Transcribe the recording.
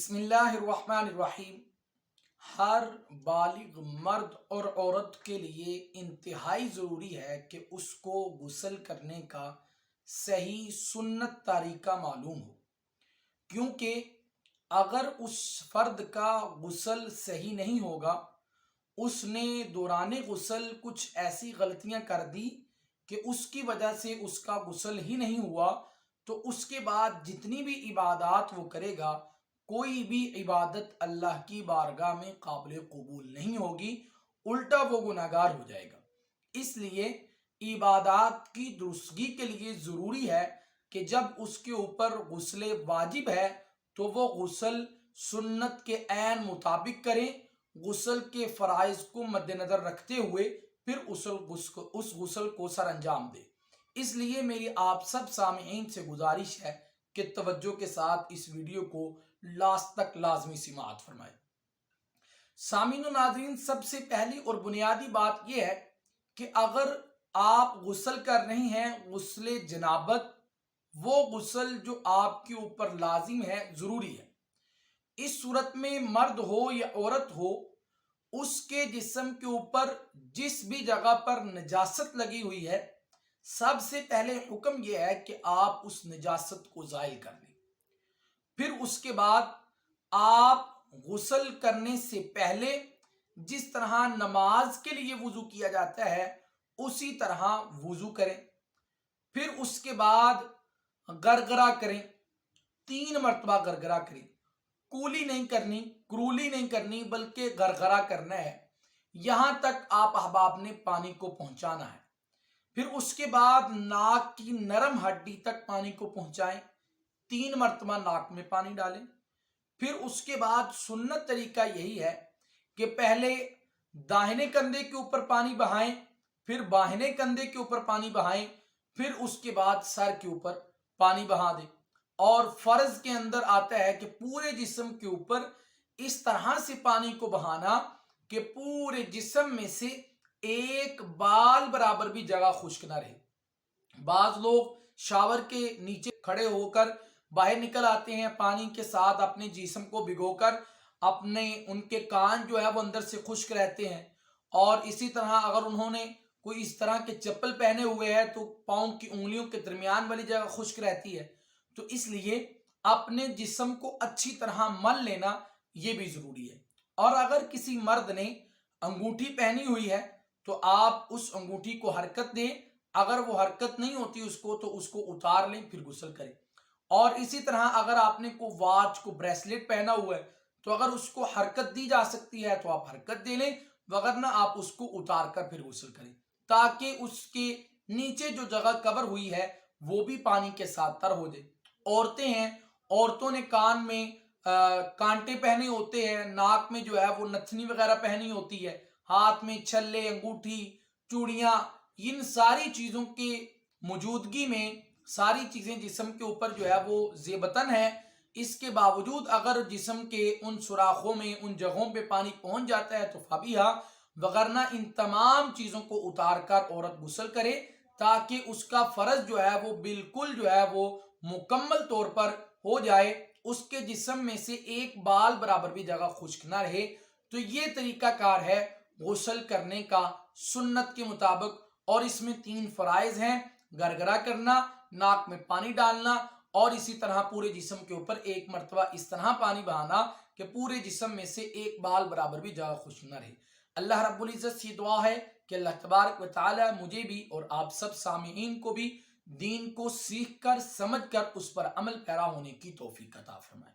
بسم اللہ الرحمن الرحیم۔ ہر بالغ مرد اور عورت کے لیے انتہائی ضروری ہے کہ اس کو غسل کرنے کا صحیح سنت طریقہ معلوم ہو، کیونکہ اگر اس فرد کا غسل صحیح نہیں ہوگا، اس نے دوران غسل کچھ ایسی غلطیاں کر دی کہ اس کی وجہ سے اس کا غسل ہی نہیں ہوا، تو اس کے بعد جتنی بھی عبادات وہ کرے گا، کوئی بھی عبادت اللہ کی بارگاہ میں قابل قبول نہیں ہوگی، الٹا وہ گناہگار ہو جائے گا۔ اس لیے عبادات کی درستگی کے لیے ضروری ہے کہ جب اس کے اوپر غسل واجب ہے تو وہ غسل سنت کے عین مطابق کریں، غسل کے فرائض کو مد نظر رکھتے ہوئے پھر اس غسل کو سر انجام دے۔ اس لیے میری آپ سب سامعین سے گزارش ہے کہ توجہ کے ساتھ اس ویڈیو کو لاسٹ تک لازمی سماعت فرمائیں۔ سامعین و ناظرین، سب سے پہلی اور بنیادی بات یہ ہے کہ اگر آپ غسل کر رہے ہیں غسل جنابت، وہ غسل جو آپ کے اوپر لازم ہے، ضروری ہے۔ اس صورت میں مرد ہو یا عورت ہو، اس کے جسم کے اوپر جس بھی جگہ پر نجاست لگی ہوئی ہے، سب سے پہلے حکم یہ ہے کہ آپ اس نجاست کو زائل کر لیں۔ پھر اس کے بعد آپ غسل کرنے سے پہلے جس طرح نماز کے لیے وضو کیا جاتا ہے اسی طرح وضو کریں۔ پھر اس کے بعد گرگرہ کریں، 3 مرتبہ گرگرہ کریں، کولی نہیں کرنی، کرولی نہیں کرنی، بلکہ گرگرہ کرنا ہے، یہاں تک آپ احباب نے پانی کو پہنچانا ہے۔ پھر اس کے بعد ناک کی نرم ہڈی تک پانی کو پہنچائیں، 3 مرتبہ ناک میں پانی ڈالیں۔ پھر اس کے بعد سنت طریقہ یہی ہے کہ پہلے داہنے کندھے کے اوپر پانی بہائیں، پھر بائیں کندھے کے اوپر پانی بہائیں، پھر اس کے بعد سر کے اوپر پانی بہا دیں۔ اور فرض کے اندر آتا ہے کہ پورے جسم کے اوپر اس طرح سے پانی کو بہانا کہ پورے جسم میں سے ایک بال برابر بھی جگہ خشک نہ رہے۔ بعض لوگ شاور کے نیچے کھڑے ہو کر باہر نکل آتے ہیں، پانی کے ساتھ اپنے جسم کو بھگو کر ان کے کان جو ہے وہ اندر سے خشک رہتے ہیں، اور اسی طرح اگر انہوں نے کوئی اس طرح کے چپل پہنے ہوئے ہیں تو پاؤں کی انگلیوں کے درمیان والی جگہ خشک رہتی ہے۔ تو اس لیے اپنے جسم کو اچھی طرح مل لینا یہ بھی ضروری ہے۔ اور اگر کسی مرد نے انگوٹھی پہنی ہوئی ہے تو آپ اس انگوٹھی کو حرکت دیں، اگر وہ حرکت نہیں ہوتی اس کو تو اس کو اتار لیں، پھر غسل کریں۔ اور اسی طرح اگر آپ نے کوئی واچ کو بریسلیٹ پہنا ہوا ہے تو اگر اس کو حرکت دی جا سکتی ہے تو آپ حرکت دے لیں، وگرنہ آپ اس کو اتار کر پھر غسل کریں، تاکہ اس کے نیچے جو جگہ کور ہوئی ہے وہ بھی پانی کے ساتھ تر ہو جائے۔ عورتیں ہیں، عورتوں نے کان میں کانٹے پہنے ہوتے ہیں، ناک میں جو ہے وہ نتھنی وغیرہ پہنی ہوتی ہے، ہاتھ میں چھلے، انگوٹھی، چوڑیاں، ان ساری چیزوں کے موجودگی میں ساری چیزیں جسم کے اوپر جو ہے وہ زیبتن ہے۔ اس کے باوجود اگر جسم کے ان سوراخوں میں ان جگہوں پہ پانی پہنچ جاتا ہے تو فبیہا، وگرنہ ان تمام چیزوں کو اتار کر عورت غسل کرے، تاکہ اس کا فرض جو ہے وہ بالکل جو ہے وہ مکمل طور پر ہو جائے، اس کے جسم میں سے ایک بال برابر بھی جگہ خشک نہ رہے۔ تو یہ طریقہ کار ہے غسل کرنے کا سنت کے مطابق، اور اس میں 3 فرائض ہیں: گرگرہ کرنا، ناک میں پانی ڈالنا، اور اسی طرح پورے جسم کے اوپر 1 مرتبہ اس طرح پانی بہانا کہ پورے جسم میں سے ایک بال برابر بھی جگہ خشک نہ رہے۔ اللہ رب العزت سے دعا ہے کہ اللہ تبارک و تعالی مجھے بھی اور آپ سب سامعین کو بھی دین کو سیکھ کر، سمجھ کر اس پر عمل پیرا ہونے کی توفیق عطا فرمائے۔